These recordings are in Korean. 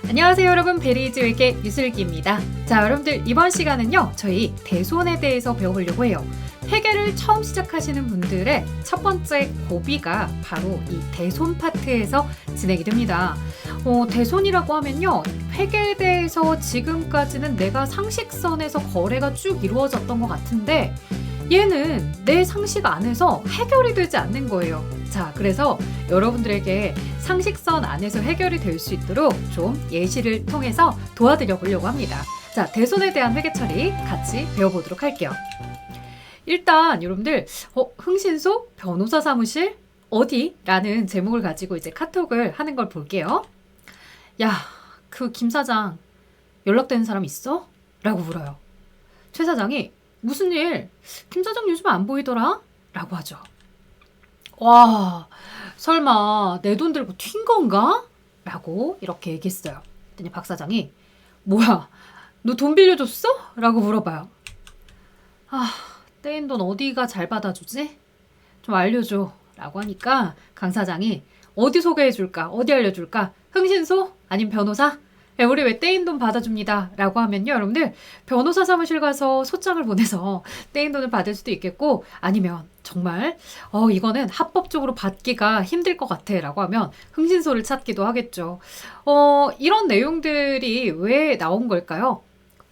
안녕하세요 여러분, 베리즈에게 유슬기입니다. 자, 여러분들 이번 시간은요 저희 대손에 대해서 배워보려고 해요. 회계를 처음 시작하시는 분들의 첫 번째 고비가 바로 이 대손 파트에서 진행이 됩니다. 대손이라고 하면요, 회계에 대해서 지금까지는 내가 상식선에서 거래가 쭉 이루어졌던 것 같은데 얘는 내 상식 안에서 해결이 되지 않는 거예요. 자, 그래서 여러분들에게 상식선 안에서 해결이 될 수 있도록 좀 예시를 통해서 도와드려 보려고 합니다. 자, 대손에 대한 회계 처리 같이 배워보도록 할게요. 일단 여러분들 흥신소 변호사 사무실 어디? 라는 제목을 가지고 이제 카톡을 하는 걸 볼게요. 야, 그 김 사장 연락되는 사람 있어? 라고 물어요. 최 사장이 무슨 일? 김 사장 요즘 안 보이더라? 라고 하죠. 와, 설마 내 돈 들고 튄 건가? 라고 이렇게 얘기했어요. 그랬더니 박 사장이 뭐야, 너 돈 빌려줬어? 라고 물어봐요. 아, 떼인 돈 어디가 잘 받아주지? 좀 알려줘. 라고 하니까 강 사장이 어디 소개해줄까? 어디 알려줄까? 흥신소? 아님 변호사? 우리 왜 떼인 돈 받아줍니다. 라고 하면요, 여러분들 변호사 사무실 가서 소장을 보내서 떼인 돈을 받을 수도 있겠고, 아니면 정말 이거는 합법적으로 받기가 힘들 것 같아 라고 하면 흥신소를 찾기도 하겠죠. 이런 내용들이 왜 나온 걸까요?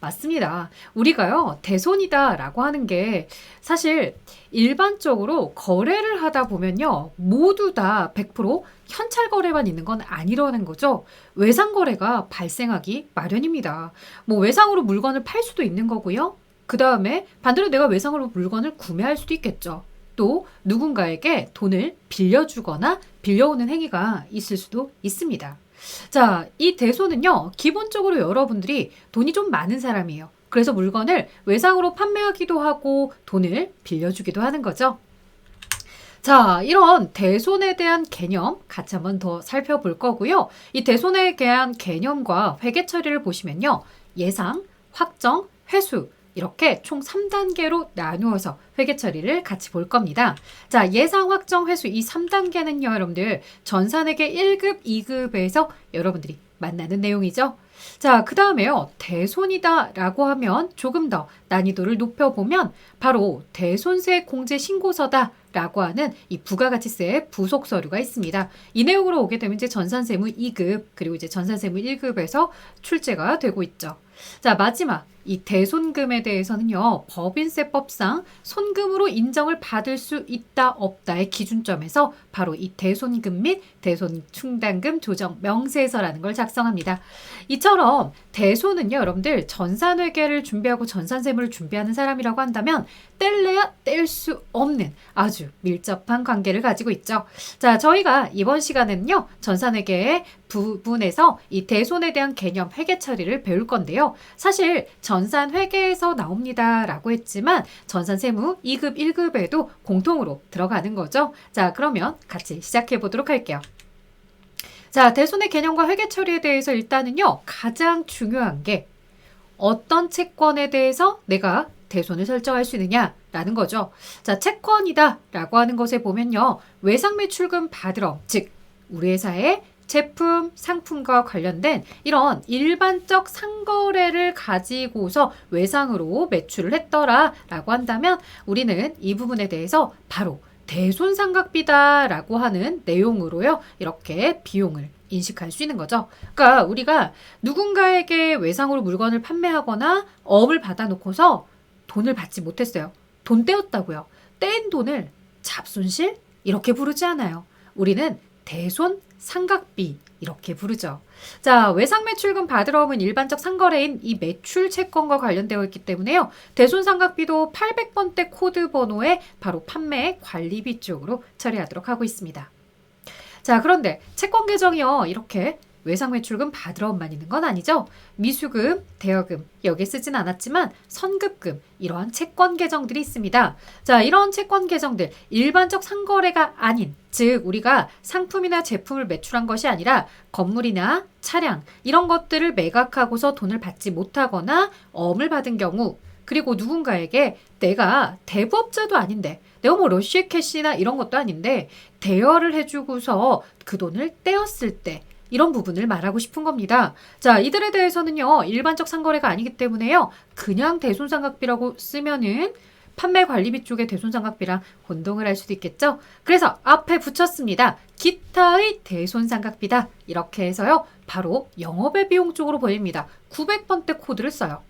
맞습니다. 우리가요 대손이다 라고 하는 게 사실 일반적으로 거래를 하다 보면요 모두 다 100% 현찰 거래만 있는 건 아니라는 거죠. 외상 거래가 발생하기 마련입니다. 뭐 외상으로 물건을 팔 수도 있는 거고요. 그 다음에 반대로 내가 외상으로 물건을 구매할 수도 있겠죠. 또 누군가에게 돈을 빌려주거나 빌려오는 행위가 있을 수도 있습니다. 자, 이 대손은요 기본적으로 여러분들이 돈이 좀 많은 사람이에요. 그래서 물건을 외상으로 판매하기도 하고 돈을 빌려주기도 하는 거죠. 자, 이런 대손에 대한 개념 같이 한번 더 살펴볼 거고요. 이 대손에 대한 개념과 회계 처리를 보시면요, 예상, 확정, 회수 이렇게 총 3단계로 나누어서 회계 처리를 같이 볼 겁니다. 자, 예상, 확정, 회수 이 3단계는요 여러분들 전산회계 1급, 2급에서 여러분들이 만나는 내용이죠. 자, 그 다음에요 대손이다 라고 하면 조금 더 난이도를 높여보면 바로 대손세 공제 신고서다 라고 하는 이 부가가치세 부속 서류가 있습니다. 이 내용으로 오게 되면 이제 전산세무 2급 그리고 이제 전산세무 1급에서 출제가 되고 있죠. 자, 마지막 이 대손금에 대해서는요 법인세법상 손금으로 인정을 받을 수 있다 없다의 기준점에서 바로 이 대손금 및 대손충당금 조정 명세서라는 걸 작성합니다. 이처럼 대손은요 여러분들 전산회계를 준비하고 전산세무를 준비하는 사람이라고 한다면 뗄래야 뗄 수 없는 아주 밀접한 관계를 가지고 있죠. 자, 저희가 이번 시간에는요 전산회계의 부분에서 이 대손에 대한 개념 회계 처리를 배울 건데요. 사실 전산회계에서 나옵니다 라고 했지만 전산세무 2급, 1급에도 공통으로 들어가는 거죠. 자, 그러면 같이 시작해 보도록 할게요. 자, 대손의 개념과 회계 처리에 대해서 일단은요 가장 중요한 게 어떤 채권에 대해서 내가 대손을 설정할 수 있느냐라는 거죠. 자, 채권이다 라고 하는 것에 보면요 외상매출금 받으러, 즉 우리 회사의 제품, 상품과 관련된 이런 일반적 상거래를 가지고서 외상으로 매출을 했더라 라고 한다면 우리는 이 부분에 대해서 바로 대손상각비다 라고 하는 내용으로요 이렇게 비용을 인식할 수 있는 거죠. 그러니까 우리가 누군가에게 외상으로 물건을 판매하거나 어업을 받아놓고서 돈을 받지 못했어요. 돈 떼었다고요. 뗀 돈을 잡손실? 이렇게 부르지 않아요. 우리는 대손 상각비 이렇게 부르죠. 자, 외상매출금 받으러 오면 일반적 상거래인 이 매출 채권과 관련되어 있기 때문에요. 대손상각비도 800번대 코드 번호에 바로 판매 관리비 쪽으로 처리하도록 하고 있습니다. 자, 그런데 채권 계정이요 이렇게 외상매출금 받으러만 있는 건 아니죠. 미수금, 대여금 여기에 쓰진 않았지만 선급금 이러한 채권 계정들이 있습니다. 자, 이런 채권 계정들 일반적 상거래가 아닌, 즉 우리가 상품이나 제품을 매출한 것이 아니라 건물이나 차량 이런 것들을 매각하고서 돈을 받지 못하거나 어음을 받은 경우, 그리고 누군가에게 내가 대부업자도 아닌데 내가 뭐 러시애캐시나 이런 것도 아닌데 대여를 해주고서 그 돈을 떼었을 때 이런 부분을 말하고 싶은 겁니다. 자, 이들에 대해서는요, 일반적 상거래가 아니기 때문에요, 그냥 대손상각비라고 쓰면은 판매 관리비 쪽의 대손상각비랑 혼동을 할 수도 있겠죠. 그래서 앞에 붙였습니다. 기타의 대손상각비다. 이렇게 해서요, 바로 영업의 비용 쪽으로 보입니다. 900번대 코드를 써요.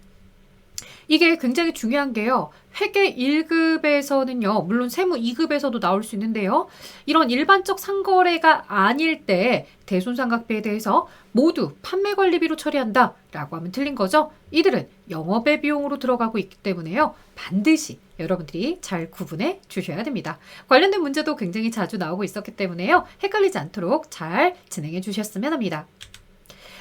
이게 굉장히 중요한 게요. 회계 1급에서는요. 물론 세무 2급에서도 나올 수 있는데요. 이런 일반적 상거래가 아닐 때 대손상각비에 대해서 모두 판매관리비로 처리한다 라고 하면 틀린 거죠. 이들은 영업의 비용으로 들어가고 있기 때문에요. 반드시 여러분들이 잘 구분해 주셔야 됩니다. 관련된 문제도 굉장히 자주 나오고 있었기 때문에요. 헷갈리지 않도록 잘 진행해 주셨으면 합니다.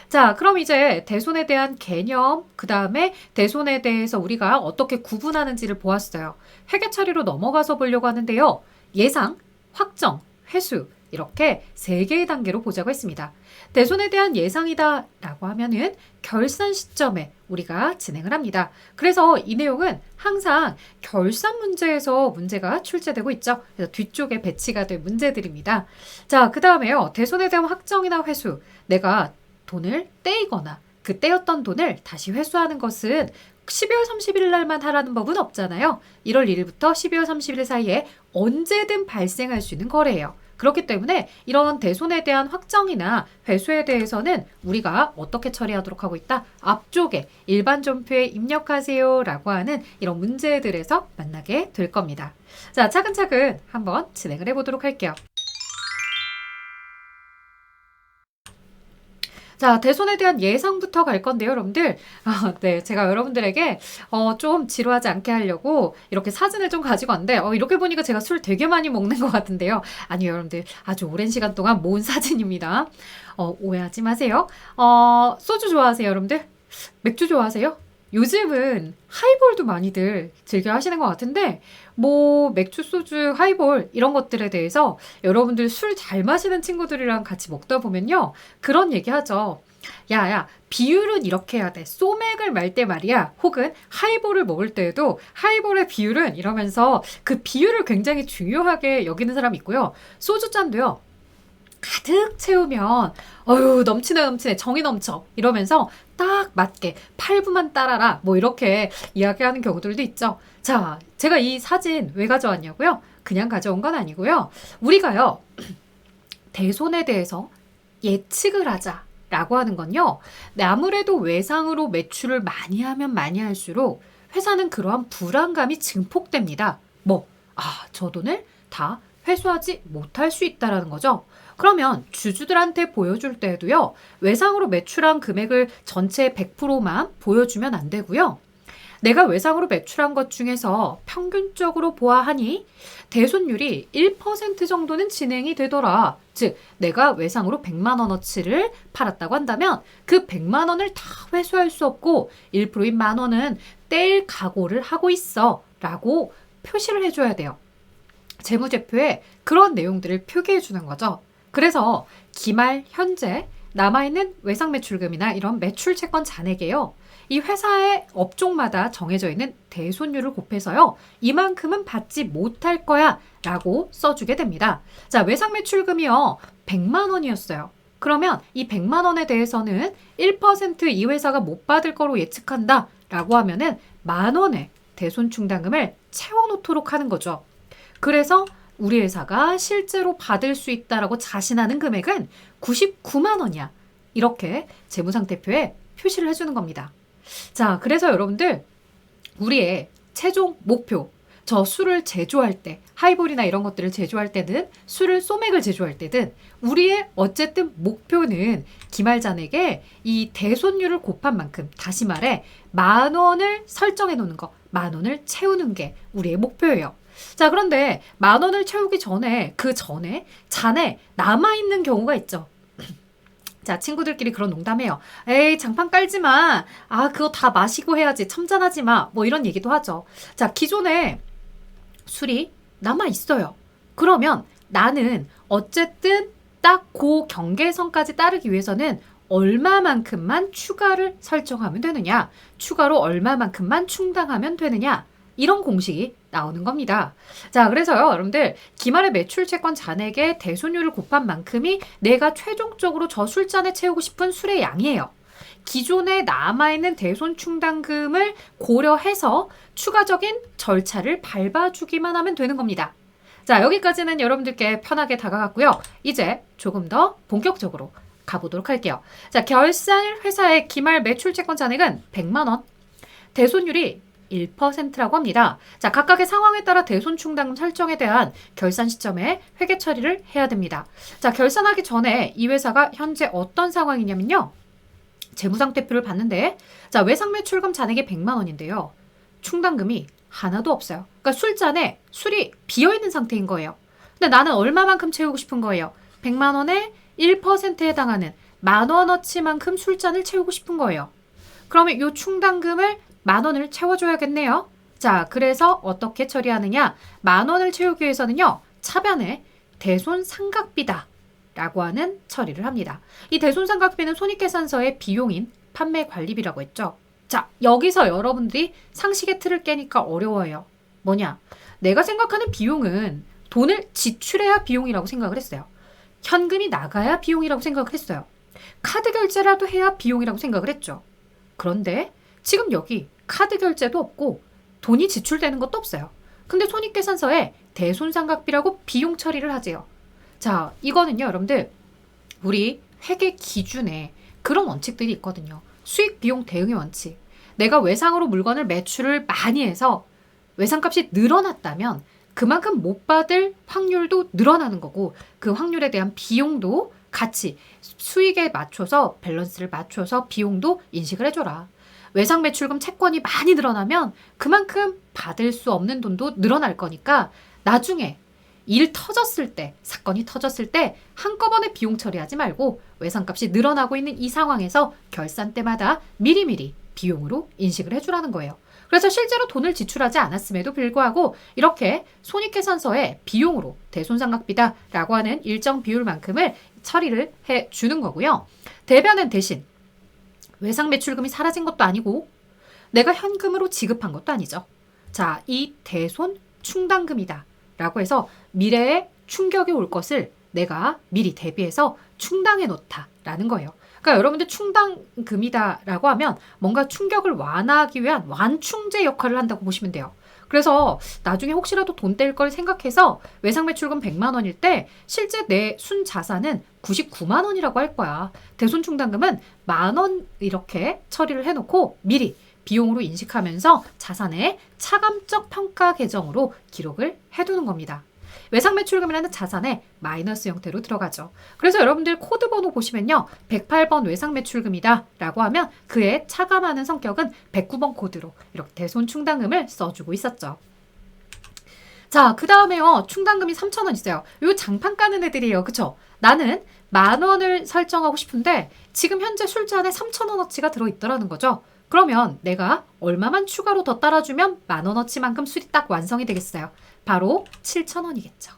자, 그럼 이제 대손에 대한 개념, 그 다음에 대손에 대해서 우리가 어떻게 구분하는지를 보았어요. 회계 처리로 넘어가서 보려고 하는데요. 예상, 확정, 회수 이렇게 3개의 단계로 보자고 했습니다. 대손에 대한 예상이다 라고 하면은 결산 시점에 우리가 진행을 합니다. 그래서 이 내용은 항상 결산 문제에서 문제가 출제되고 있죠. 그래서 뒤쪽에 배치가 될 문제들입니다. 자, 그 다음에요. 대손에 대한 확정이나 회수, 내가 돈을 떼이거나 그 떼었던 돈을 다시 회수하는 것은 12월 30일 날만 하라는 법은 없잖아요. 1월 1일부터 12월 30일 사이에 언제든 발생할 수 있는 거래예요. 그렇기 때문에 이런 대손에 대한 확정이나 회수에 대해서는 우리가 어떻게 처리하도록 하고 있다? 앞쪽에 일반 점표에 입력하세요 라고 하는 이런 문제들에서 만나게 될 겁니다. 자, 차근차근 한번 진행을 해보도록 할게요. 자, 대손에 대한 예상부터 갈 건데요, 여러분들. 네, 제가 여러분들에게 좀 지루하지 않게 하려고 이렇게 사진을 좀 가지고 왔는데 이렇게 보니까 제가 술 되게 많이 먹는 것 같은데요. 아니요, 여러분들. 아주 오랜 시간 동안 모은 사진입니다. 오해하지 마세요. 소주 좋아하세요, 여러분들? 맥주 좋아하세요? 요즘은 하이볼도 많이들 즐겨 하시는 것 같은데 뭐 맥주, 소주, 하이볼 이런 것들에 대해서 여러분들 술 잘 마시는 친구들이랑 같이 먹다 보면요. 그런 얘기 하죠. 야, 비율은 이렇게 해야 돼. 소맥을 말 때 말이야. 혹은 하이볼을 먹을 때에도 하이볼의 비율은 이러면서 그 비율을 굉장히 중요하게 여기는 사람이 있고요. 소주잔도요. 가득 채우면 넘치네 정이 넘쳐 이러면서 딱 맞게 8부만 따라라 뭐 이렇게 이야기하는 경우들도 있죠. 자, 제가 이 사진 왜 가져왔냐고요? 그냥 가져온 건 아니고요. 우리가요 대손에 대해서 예측을 하자라고 하는 건요. 네, 아무래도 외상으로 매출을 많이 하면 많이 할수록 회사는 그러한 불안감이 증폭됩니다. 저 돈을 다 회수하지 못할 수 있다라는 거죠. 그러면 주주들한테 보여줄 때에도요. 외상으로 매출한 금액을 전체 100%만 보여주면 안 되고요. 내가 외상으로 매출한 것 중에서 평균적으로 보아하니 대손율이 1% 정도는 진행이 되더라. 즉 내가 외상으로 100만 원어치를 팔았다고 한다면 그 100만 원을 다 회수할 수 없고 1%인 만 원은 뗄 각오를 하고 있어 라고 표시를 해줘야 돼요. 재무제표에 그런 내용들을 표기해 주는 거죠. 그래서 기말 현재 남아있는 외상 매출금이나 이런 매출 채권 잔액에요. 이 회사의 업종마다 정해져 있는 대손율을 곱해서요. 이만큼은 받지 못할 거야 라고 써주게 됩니다. 자, 외상 매출금이요. 100만 원이었어요. 그러면 이 100만 원에 대해서는 1% 이 회사가 못 받을 거로 예측한다 라고 하면은 만 원의 대손 충당금을 채워놓도록 하는 거죠. 그래서 우리 회사가 실제로 받을 수 있다라고 자신하는 금액은 99만 원이야. 이렇게 재무상태표에 표시를 해주는 겁니다. 자, 그래서 여러분들 우리의 최종 목표, 저 술을 제조할 때, 하이볼이나 이런 것들을 제조할 때든 소맥을 제조할 때든 우리의 어쨌든 목표는 기말잔액에 이 대손율을 곱한 만큼, 다시 말해 만 원을 설정해 놓는 거, 만 원을 채우는 게 우리의 목표예요. 자, 그런데 만 원을 채우기 전에 그 전에 잔에 남아있는 경우가 있죠. 자, 친구들끼리 그런 농담해요. 에이, 장판 깔지 마. 그거 다 마시고 해야지. 첨잔하지 마. 뭐 이런 얘기도 하죠. 자, 기존에 술이 남아있어요. 그러면 나는 어쨌든 딱 그 경계선까지 따르기 위해서는 얼마만큼만 추가를 설정하면 되느냐. 추가로 얼마만큼만 충당하면 되느냐. 이런 공식이 나오는 겁니다. 자, 그래서요, 여러분들 기말의 매출 채권 잔액의 대손율을 곱한 만큼이 내가 최종적으로 저 술잔에 채우고 싶은 술의 양이에요. 기존에 남아있는 대손 충당금을 고려해서 추가적인 절차를 밟아주기만 하면 되는 겁니다. 자, 여기까지는 여러분들께 편하게 다가갔고요. 이제 조금 더 본격적으로 가보도록 할게요. 자, 결산 회사의 기말 매출 채권 잔액은 100만 원, 대손율이 1%라고 합니다. 자, 각각의 상황에 따라 대손 충당금 설정에 대한 결산 시점에 회계 처리를 해야 됩니다. 자, 결산하기 전에 이 회사가 현재 어떤 상황이냐면요. 재무상태표를 봤는데, 자, 외상 매출금 잔액이 100만 원인데요. 충당금이 하나도 없어요. 그러니까 술잔에 술이 비어있는 상태인 거예요. 근데 나는 얼마만큼 채우고 싶은 거예요? 100만 원에 1%에 해당하는 10,000원어치만큼 술잔을 채우고 싶은 거예요. 그러면 이 충당금을 10,000원을 채워줘야겠네요. 자, 그래서 어떻게 처리하느냐? 10,000원을 채우기 위해서는요. 차변에 대손상각비다 라고 하는 처리를 합니다. 이 대손상각비는 손익계산서의 비용인 판매관리비라고 했죠. 자, 여기서 여러분들이 상식의 틀을 깨니까 어려워요. 뭐냐? 내가 생각하는 비용은 돈을 지출해야 비용이라고 생각을 했어요. 현금이 나가야 비용이라고 생각을 했어요. 카드 결제라도 해야 비용이라고 생각을 했죠. 그런데 지금 여기 카드 결제도 없고 돈이 지출되는 것도 없어요. 근데 손익계산서에 대손상각비라고 비용 처리를 하지요. 자, 이거는요, 여러분들 우리 회계 기준에 그런 원칙들이 있거든요. 수익, 비용, 대응의 원칙. 내가 외상으로 물건을 매출을 많이 해서 외상값이 늘어났다면 그만큼 못 받을 확률도 늘어나는 거고 그 확률에 대한 비용도 같이 수익에 맞춰서 밸런스를 맞춰서 비용도 인식을 해줘라. 외상 매출금 채권이 많이 늘어나면 그만큼 받을 수 없는 돈도 늘어날 거니까 나중에 일 터졌을 때, 사건이 터졌을 때 한꺼번에 비용 처리하지 말고 외상값이 늘어나고 있는 이 상황에서 결산 때마다 미리미리 비용으로 인식을 해주라는 거예요. 그래서 실제로 돈을 지출하지 않았음에도 불구하고 이렇게 손익계산서에 비용으로 대손상각비다라고 하는 일정 비율만큼을 처리를 해주는 거고요. 대변은 대신 외상 매출금이 사라진 것도 아니고 내가 현금으로 지급한 것도 아니죠. 자, 이 대손 충당금이다 라고 해서 미래에 충격이 올 것을 내가 미리 대비해서 충당해 놓다라는 거예요. 그러니까 여러분들 충당금이다라고 하면 뭔가 충격을 완화하기 위한 완충제 역할을 한다고 보시면 돼요. 그래서 나중에 혹시라도 돈 뗄 걸 생각해서 외상 매출금 100만 원일 때 실제 내 순 자산은 99만 원이라고 할 거야. 대손 충당금은 10,000원 이렇게 처리를 해놓고 미리 비용으로 인식하면서 자산의 차감적 평가 계정으로 기록을 해두는 겁니다. 외상 매출금이라는 자산에 마이너스 형태로 들어가죠. 그래서 여러분들 코드 번호 보시면요. 108번 외상 매출금이다 라고 하면 그의 차감하는 성격은 109번 코드로 이렇게 대손 충당금을 써주고 있었죠. 자, 그 다음에요. 충당금이 3,000원 있어요. 요 장판 까는 애들이에요. 그쵸? 나는 10,000원을 설정하고 싶은데 지금 현재 술잔에 3,000원어치가 들어있더라는 거죠. 그러면 내가 얼마만 추가로 더 따라주면 10,000원어치만큼 술이 딱 완성이 되겠어요. 바로 7,000원이겠죠.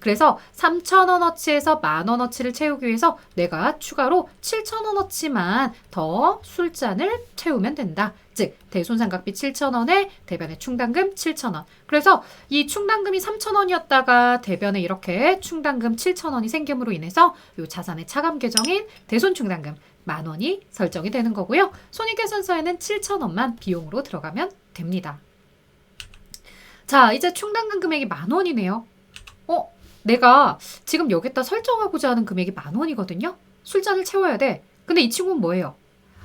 그래서 3,000원어치에서 10,000원어치를 채우기 위해서 내가 추가로 7,000원어치만 더 술잔을 채우면 된다. 즉 대손상각비 7,000원에 대변의 충당금 7,000원. 그래서 이 충당금이 3,000원이었다가 대변에 이렇게 충당금 7,000원이 생김으로 인해서 이 자산의 차감 계정인 대손 충당금 10,000원이 설정이 되는 거고요. 손익계산서에는 7,000원만 비용으로 들어가면 됩니다. 자, 이제 충당금 금액이 10,000원이네요. 내가 지금 여기다 설정하고자 하는 금액이 10,000원이거든요. 술잔을 채워야 돼. 근데 이 친구는 뭐예요?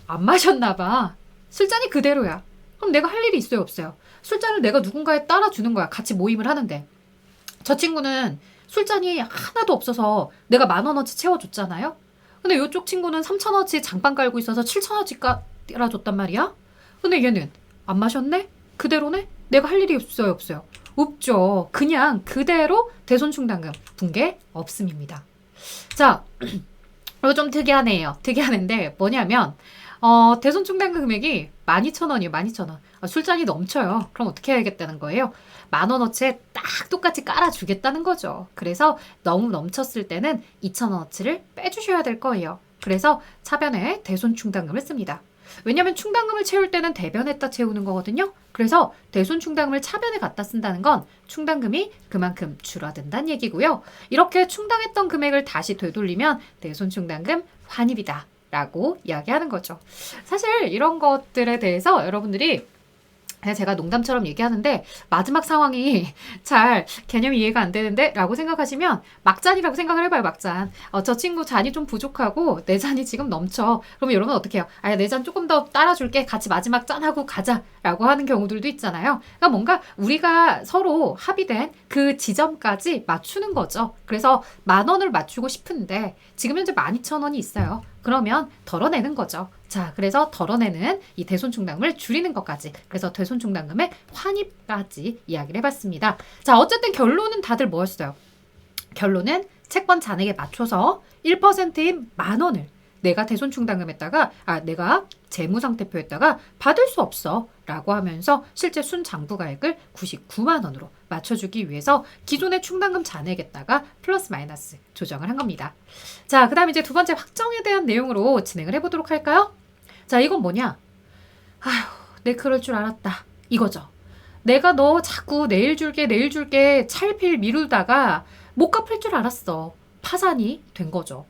안 마셨나 봐. 술잔이 그대로야. 그럼 내가 할 일이 있어요, 없어요? 술잔을 내가 누군가에 따라주는 거야. 같이 모임을 하는데. 저 친구는 술잔이 하나도 없어서 내가 10,000원어치 채워줬잖아요. 근데 이쪽 친구는 3,000원어치 장판 깔고 있어서 7,000원어치 깔아줬단 말이야. 근데 얘는 안 마셨네? 그대로네? 내가 할 일이 있어요, 없어요? 없죠. 그냥 그대로 대손 충당금 붕괴 없음입니다. 자, 이거 좀 특이하네요. 특이하는데 뭐냐면 대손 충당금 금액이 12,000원이에요. 12,000원. 술잔이 넘쳐요. 그럼 어떻게 해야겠다는 거예요? 10,000원어치에 딱 똑같이 깔아주겠다는 거죠. 그래서 너무 넘쳤을 때는 2,000원어치를 빼주셔야 될 거예요. 그래서 차변에 대손 충당금을 씁니다. 왜냐하면 충당금을 채울 때는 대변에다 채우는 거거든요. 그래서 대손 충당금을 차변에 갖다 쓴다는 건 충당금이 그만큼 줄어든다는 얘기고요. 이렇게 충당했던 금액을 다시 되돌리면 대손 충당금 환입이다 라고 이야기하는 거죠. 사실 이런 것들에 대해서 여러분들이 제가 농담처럼 얘기하는데 마지막 상황이 잘 개념이 이해가 안 되는데 라고 생각하시면 막잔이라고 생각을 해봐요. 막잔. 저 친구 잔이 좀 부족하고 내 잔이 지금 넘쳐. 그러면 여러분 어떻게 해요? 내 잔 조금 더 따라줄게. 같이 마지막 짠하고 가자 라고 하는 경우들도 있잖아요. 그러니까 뭔가 우리가 서로 합의된 그 지점까지 맞추는 거죠. 그래서 10,000원을 맞추고 싶은데 지금 현재 12,000원이 있어요. 그러면 덜어내는 거죠. 자, 그래서 덜어내는 이 대손 충당금을 줄이는 것까지, 그래서 대손 충당금의 환입까지 이야기를 해봤습니다. 자, 어쨌든 결론은 다들 뭐였어요? 결론은 채권 잔액에 맞춰서 1%인 10,000원을 내가 대손 충당금에다가 내가 재무상태표에다가 받을 수 없어 라고 하면서 실제 순장부가액을 99만 원으로 맞춰주기 위해서 기존의 충당금 잔액에다가 플러스 마이너스 조정을 한 겁니다. 자, 그 다음 이제 두 번째 확정에 대한 내용으로 진행을 해보도록 할까요? 자, 이건 뭐냐? 아휴, 내 그럴 줄 알았다 이거죠. 내가 너 자꾸 내일 줄게 찰필 미루다가 못 갚을 줄 알았어. 파산이 된 거죠.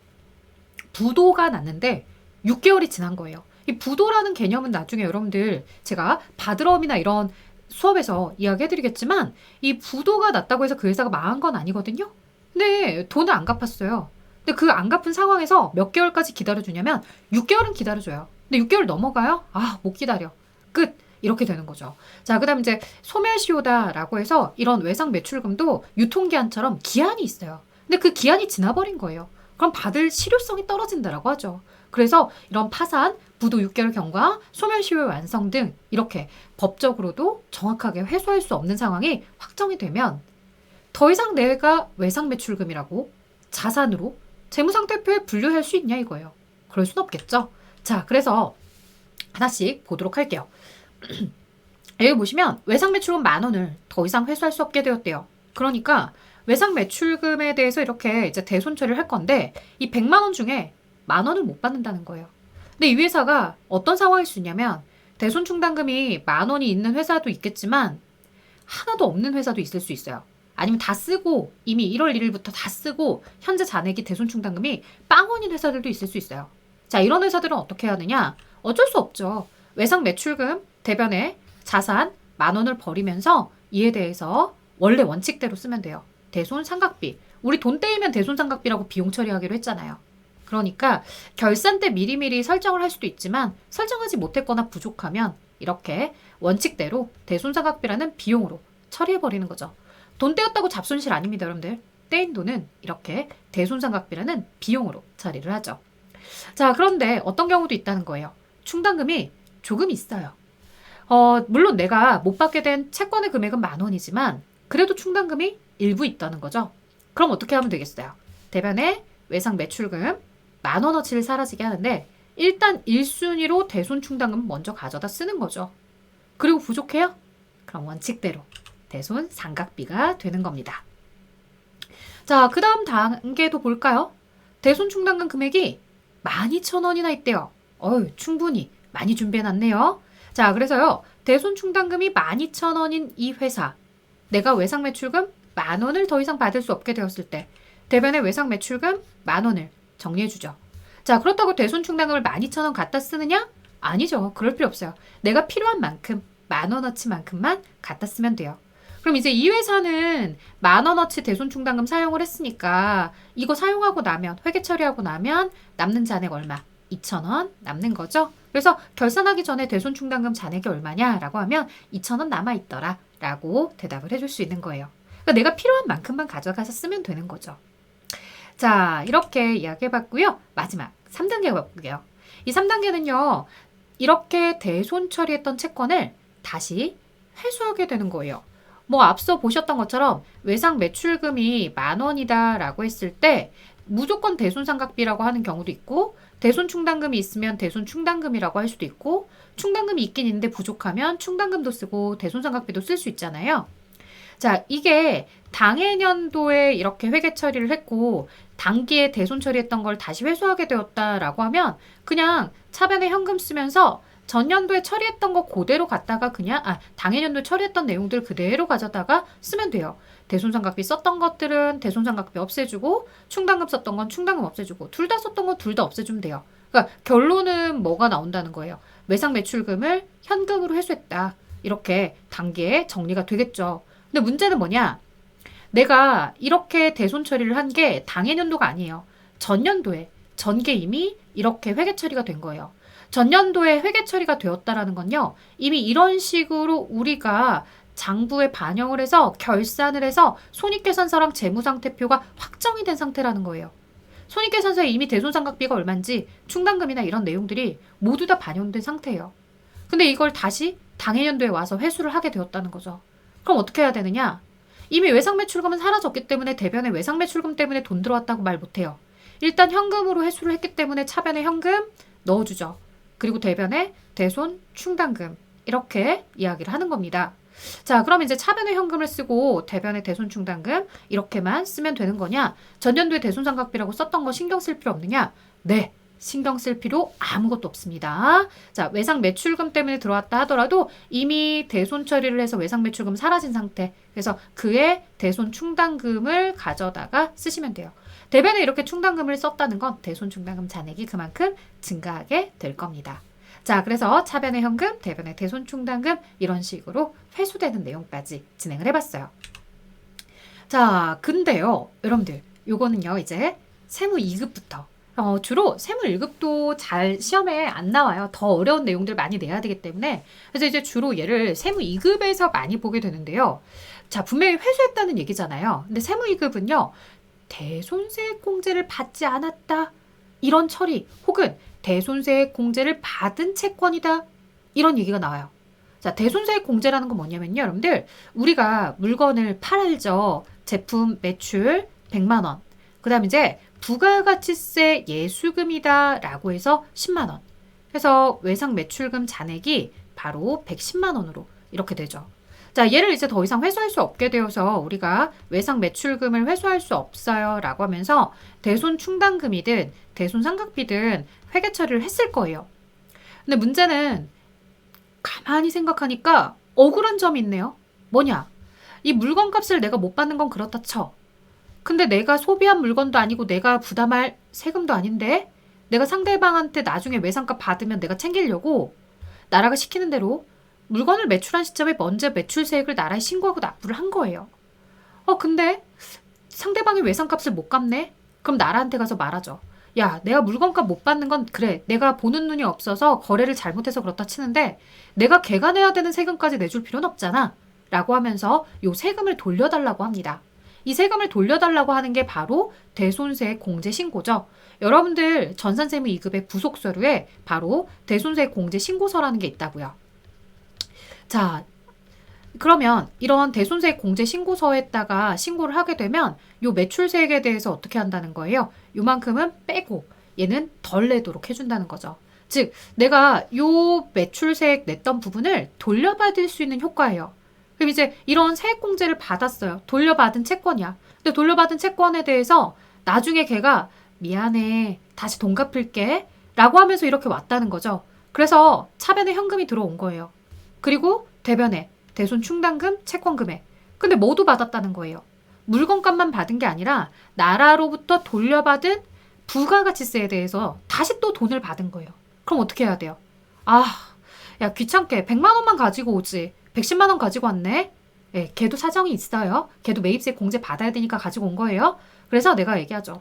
부도가 났는데 6개월이 지난 거예요. 이 부도라는 개념은 나중에 여러분들 제가 바드럼이나 이런 수업에서 이야기해드리겠지만 이 부도가 났다고 해서 그 회사가 망한 건 아니거든요. 근데 돈을 안 갚았어요. 근데 그 안 갚은 상황에서 몇 개월까지 기다려주냐면 6개월은 기다려줘요. 근데 6개월 넘어가요? 못 기다려. 끝. 이렇게 되는 거죠. 자, 그 다음 이제 소멸시효다라고 해서 이런 외상 매출금도 유통기한처럼 기한이 있어요. 근데 그 기한이 지나버린 거예요. 그럼 받을 실효성이 떨어진다라고 하죠. 그래서 이런 파산, 부도 6개월 경과, 소멸시효 완성 등 이렇게 법적으로도 정확하게 회수할 수 없는 상황이 확정이 되면 더 이상 내가 외상 매출금이라고 자산으로 재무상태표에 분류할 수 있냐 이거예요. 그럴 순 없겠죠. 자, 그래서 하나씩 보도록 할게요. 여기 보시면 외상 매출금 10,000원을 더 이상 회수할 수 없게 되었대요. 그러니까 외상 매출금에 대해서 이렇게 이제 대손 처리를 할 건데 이 100만 원 중에 10,000원을 못 받는다는 거예요. 근데 이 회사가 어떤 상황일 수 있냐면 대손 충당금이 10,000원이 있는 회사도 있겠지만 하나도 없는 회사도 있을 수 있어요. 아니면 다 쓰고 이미 1월 1일부터 다 쓰고 현재 잔액이 대손 충당금이 빵원인 회사들도 있을 수 있어요. 자, 이런 회사들은 어떻게 해야 하느냐? 어쩔 수 없죠. 외상 매출금 대변에 자산 10,000원을 버리면서 이에 대해서 원래 원칙대로 쓰면 돼요. 대손 삼각비. 우리 돈 떼이면 대손 삼각비라고 비용 처리하기로 했잖아요. 그러니까 결산 때 미리미리 설정을 할 수도 있지만 설정하지 못했거나 부족하면 이렇게 원칙대로 대손 삼각비라는 비용으로 처리해버리는 거죠. 돈 떼었다고 잡손실 아닙니다, 여러분들. 떼인 돈은 이렇게 대손 삼각비라는 비용으로 처리를 하죠. 자, 그런데 어떤 경우도 있다는 거예요. 충당금이 조금 있어요. 물론 내가 못 받게 된 채권의 금액은 10,000원이지만 그래도 충당금이 일부 있다는 거죠. 그럼 어떻게 하면 되겠어요? 대변에 외상 매출금 10,000원어치를 사라지게 하는데 일단 1순위로 대손 충당금 먼저 가져다 쓰는 거죠. 그리고 부족해요? 그럼 원칙대로 대손 삼각비가 되는 겁니다. 자, 그 다음 단계도 볼까요? 대손 충당금 금액이 12,000원이나 있대요. 충분히 많이 준비해놨네요. 자, 그래서요. 대손 충당금이 12,000원인 이 회사, 내가 외상 매출금 10,000원을 더 이상 받을 수 없게 되었을 때 대변의 외상 매출금 10,000원을 정리해주죠. 자, 그렇다고 대손 충당금을 12,000원 갖다 쓰느냐? 아니죠. 그럴 필요 없어요. 내가 필요한 만큼 10,000원어치만큼만 갖다 쓰면 돼요. 그럼 이제 이 회사는 10,000원어치 대손 충당금 사용을 했으니까 이거 사용하고 나면 회계 처리하고 나면 남는 잔액 얼마? 2,000원 남는 거죠. 그래서 결산하기 전에 대손 충당금 잔액이 얼마냐라고 하면 2,000원 남아있더라 라고 대답을 해줄 수 있는 거예요. 그러니까 내가 필요한 만큼만 가져가서 쓰면 되는 거죠. 자, 이렇게 이야기해봤고요. 마지막 3단계 가볼게요. 이 3단계는요. 이렇게 대손 처리했던 채권을 다시 회수하게 되는 거예요. 앞서 보셨던 것처럼 외상 매출금이 10,000원이다 라고 했을 때 무조건 대손 삼각비라고 하는 경우도 있고 대손 충당금이 있으면 대손 충당금이라고 할 수도 있고 충당금이 있긴 있는데 부족하면 충당금도 쓰고 대손 삼각비도 쓸 수 있잖아요. 자, 이게 당해년도에 이렇게 회계 처리를 했고 당기에 대손 처리했던 걸 다시 회수하게 되었다라고 하면 그냥 차변에 현금 쓰면서 전년도에 처리했던 거 그대로 갖다가 그냥 당해년도에 처리했던 내용들 그대로 가져다가 쓰면 돼요. 대손상각비 썼던 것들은 대손상각비 없애주고 충당금 썼던 건 충당금 없애주고 둘 다 썼던 건 둘 다 없애주면 돼요. 그러니까 결론은 뭐가 나온다는 거예요. 외상매출금을 현금으로 회수했다. 이렇게 단계에 정리가 되겠죠. 근데 문제는 뭐냐? 내가 이렇게 대손 처리를 한 게 당해년도가 아니에요. 전년도에 전개 이미 이렇게 회계 처리가 된 거예요. 전년도에 회계 처리가 되었다라는 건요. 이미 이런 식으로 우리가 장부에 반영을 해서 결산을 해서 손익계산서랑 재무상태표가 확정이 된 상태라는 거예요. 손익계산서에 이미 대손상각비가 얼마인지 충당금이나 이런 내용들이 모두 다 반영된 상태예요. 근데 이걸 다시 당해년도에 와서 회수를 하게 되었다는 거죠. 그럼 어떻게 해야 되느냐? 이미 외상매출금은 사라졌기 때문에 대변에 외상매출금 때문에 돈 들어왔다고 말 못해요. 일단 현금으로 회수를 했기 때문에 차변에 현금 넣어주죠. 그리고 대변에 대손 충당금 이렇게 이야기를 하는 겁니다. 자, 그럼 이제 차변에 현금을 쓰고 대변에 대손 충당금 이렇게만 쓰면 되는 거냐? 전년도에 대손상각비라고 썼던 거 신경 쓸 필요 없느냐? 네, 신경 쓸 필요 아무것도 없습니다. 자, 외상매출금 때문에 들어왔다 하더라도 이미 대손 처리를 해서 외상매출금 사라진 상태. 그래서 그의 대손 충당금을 가져다가 쓰시면 돼요. 대변에 이렇게 충당금을 썼다는 건 대손 충당금 잔액이 그만큼 증가하게 될 겁니다. 자, 그래서 차변의 현금, 대변의 대손 충당금 이런 식으로 회수되는 내용까지 진행을 해봤어요. 자, 근데요, 여러분들, 요거는요, 이제 세무 2급부터 주로 세무 1급도 잘 시험에 안 나와요. 더 어려운 내용들 많이 내야 되기 때문에. 그래서 이제 주로 얘를 세무 2급에서 많이 보게 되는데요. 자, 분명히 회수했다는 얘기잖아요. 근데 세무 2급은요, 대손세액 공제를 받지 않았다. 이런 처리 혹은 대손세액 공제를 받은 채권이다. 이런 얘기가 나와요. 자, 대손세액 공제라는 건 뭐냐면요. 여러분들, 우리가 물건을 팔죠. 제품 매출 100만 원. 그 다음 이제 부가가치세 예수금이다 라고 해서 10만 원. 그래서 외상매출금 잔액이 바로 110만 원으로 이렇게 되죠. 자, 얘를 이제 더 이상 회수할 수 없게 되어서 우리가 외상매출금을 회수할 수 없어요 라고 하면서 대손 충당금이든 대손 상각비든 회계 처리를 했을 거예요. 근데 문제는 가만히 생각하니까 억울한 점이 있네요. 뭐냐? 이 물건값을 내가 못 받는 건 그렇다 쳐. 근데 내가 소비한 물건도 아니고 내가 부담할 세금도 아닌데 내가 상대방한테 나중에 외상값 받으면 내가 챙기려고 나라가 시키는 대로 물건을 매출한 시점에 먼저 매출세액을 나라에 신고하고 납부를 한 거예요. 근데 상대방이 외상값을 못 갚네? 그럼 나라한테 가서 말하죠. 야, 내가 물건값 못 받는 건 그래. 내가 보는 눈이 없어서 거래를 잘못해서 그렇다 치는데 내가 걔가 내야 되는 세금까지 내줄 필요는 없잖아. 라고 하면서 요 세금을 돌려달라고 합니다. 이 세금을 돌려달라고 하는 게 바로 대손세액 공제 신고죠. 여러분들 전산세무 2급의 부속 서류에 바로 대손세액 공제 신고서라는 게 있다고요. 자, 그러면 이런 대손세액 공제 신고서에다가 신고를 하게 되면 요 매출세액에 대해서 어떻게 한다는 거예요? 요만큼은 빼고 얘는 덜 내도록 해준다는 거죠. 즉, 내가 요 매출세액 냈던 부분을 돌려받을 수 있는 효과예요. 그럼 이제 이런 세액공제를 받았어요. 돌려받은 채권이야. 근데 돌려받은 채권에 대해서 나중에 걔가 미안해, 다시 돈 갚을게 라고 하면서 이렇게 왔다는 거죠. 그래서 차변에 현금이 들어온 거예요. 그리고 대변에 대손 충당금, 채권금액. 근데 모두 받았다는 거예요. 물건값만 받은 게 아니라 나라로부터 돌려받은 부가가치세에 대해서 다시 또 돈을 받은 거예요. 그럼 어떻게 해야 돼요? 야, 귀찮게 100만 원만 가지고 오지. 110만 원 가지고 왔네? 예, 걔도 사정이 있어요. 걔도 매입세 공제 받아야 되니까 가지고 온 거예요. 그래서 내가 얘기하죠.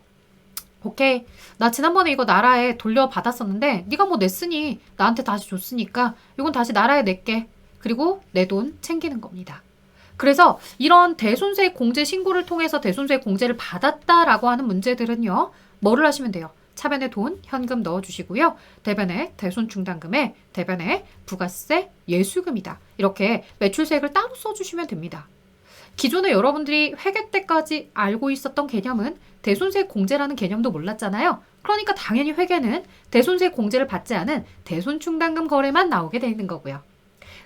오케이, 나 지난번에 이거 나라에 돌려받았었는데 네가 뭐 냈으니 나한테 다시 줬으니까 이건 다시 나라에 낼게. 그리고 내 돈 챙기는 겁니다. 그래서 이런 대손세액 공제 신고를 통해서 대손세액 공제를 받았다라고 하는 문제들은요. 뭐를 하시면 돼요? 차변에 돈, 현금 넣어주시고요. 대변에 대손 충당금에 대변에 부가세 예수금이다. 이렇게 매출세액을 따로 써주시면 됩니다. 기존에 여러분들이 회계 때까지 알고 있었던 개념은 대손세액 공제라는 개념도 몰랐잖아요. 그러니까 당연히 회계는 대손세액 공제를 받지 않은 대손 충당금 거래만 나오게 되는 거고요.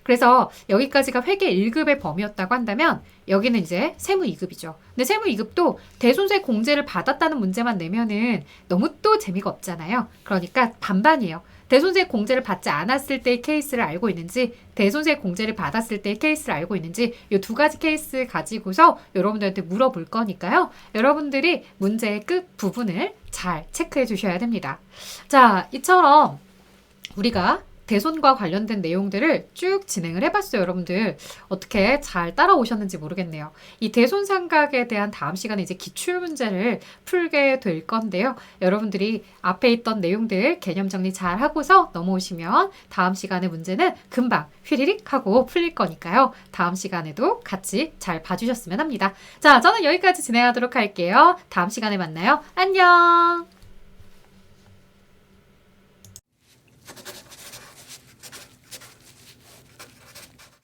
그래서 여기까지가 회계 1급의 범위였다고 한다면 여기는 이제 세무 2급이죠. 근데 세무 2급도 대손세 공제를 받았다는 문제만 내면은 너무 또 재미가 없잖아요. 그러니까 반반이에요. 대손세 공제를 받지 않았을 때의 케이스를 알고 있는지, 대손세 공제를 받았을 때의 케이스를 알고 있는지, 이 두 가지 케이스 가지고서 여러분들한테 물어볼 거니까요. 여러분들이 문제의 끝 부분을 잘 체크해 주셔야 됩니다. 자, 이처럼 우리가 대손과 관련된 내용들을 쭉 진행을 해봤어요. 여러분들 어떻게 잘 따라오셨는지 모르겠네요. 이 대손 삼각에 대한 다음 시간에 이제 기출문제를 풀게 될 건데요. 여러분들이 앞에 있던 내용들 개념 정리 잘 하고서 넘어오시면 다음 시간의 문제는 금방 휘리릭 하고 풀릴 거니까요. 다음 시간에도 같이 잘 봐주셨으면 합니다. 자, 저는 여기까지 진행하도록 할게요. 다음 시간에 만나요. 안녕!